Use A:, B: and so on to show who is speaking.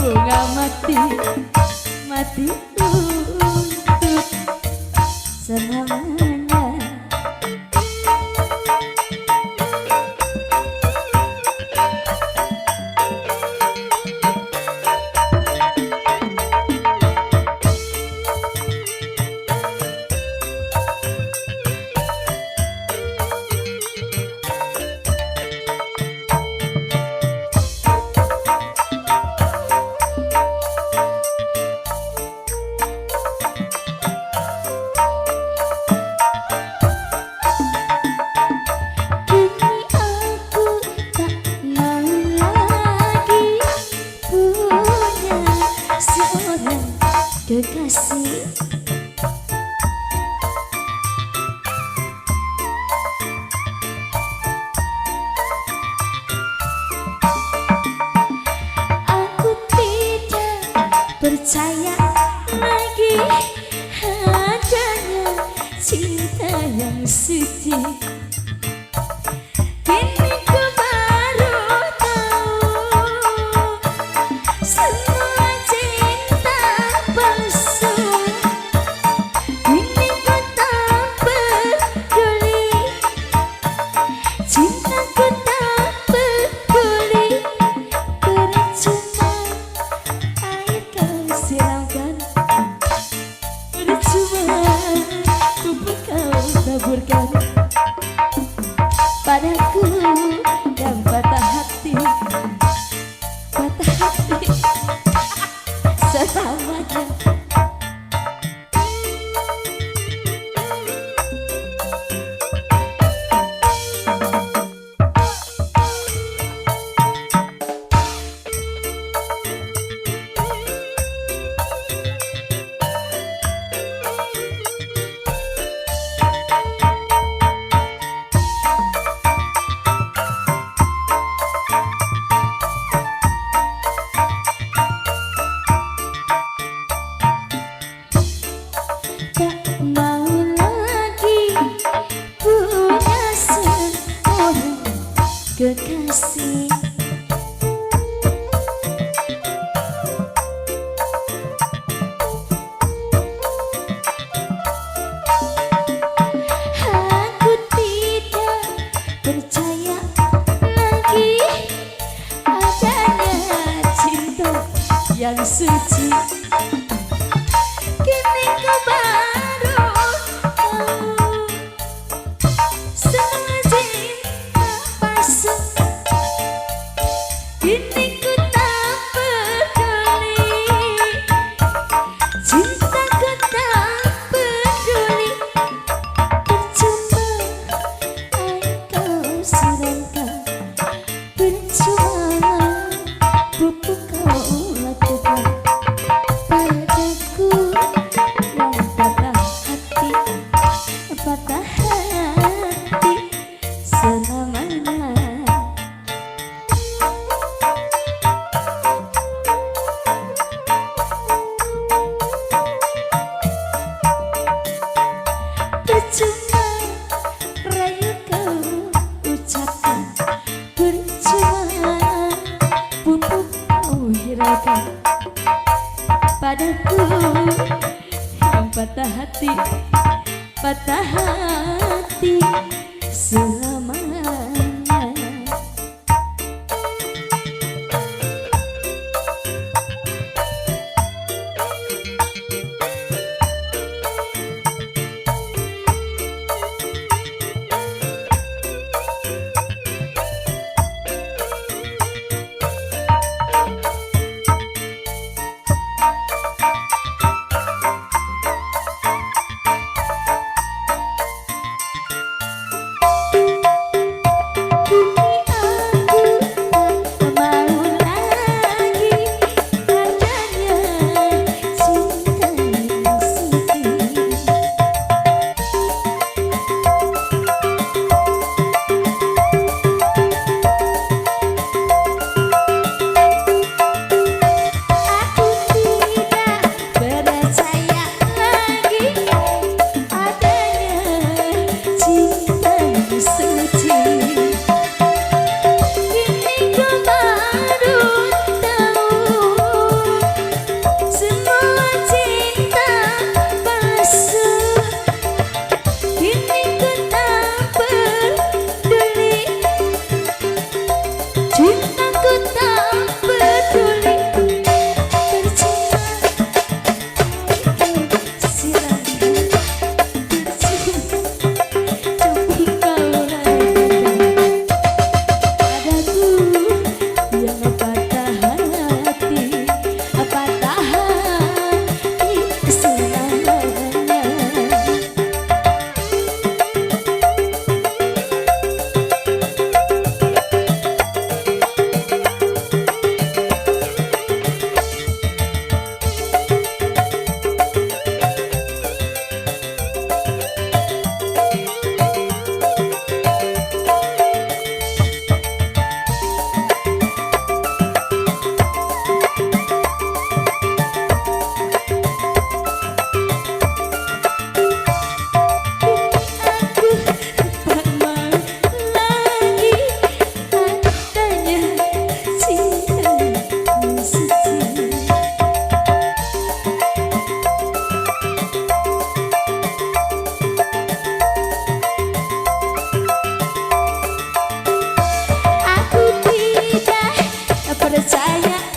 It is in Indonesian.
A: bunga mati mati untuk selamanya. Kekasih, aku tidak percaya lagi adanya cinta yang suci. Kini ku baru tahu semua cinta palsu. Kini ku tak peduli, cintaku tak peduli. Percuma air kau siramkan, percuma pupuk kau taburkan padaku yang patah hati selamanya. Tak mau lagi punya seorang kekasih. Aku tidak percaya lagi adanya cinta yang suci. Kini ku baru tahu semua cinta palsu. Kini ku tak peduli, cintaku tak peduli. Percuma air kau siramkan, percuma pupuk kau lakukan padaku yang patah hati selamanya. Percuma rayu kau ucapkan, percuma pupuk kau hiraukan padaku yang patah hati selamanya. saya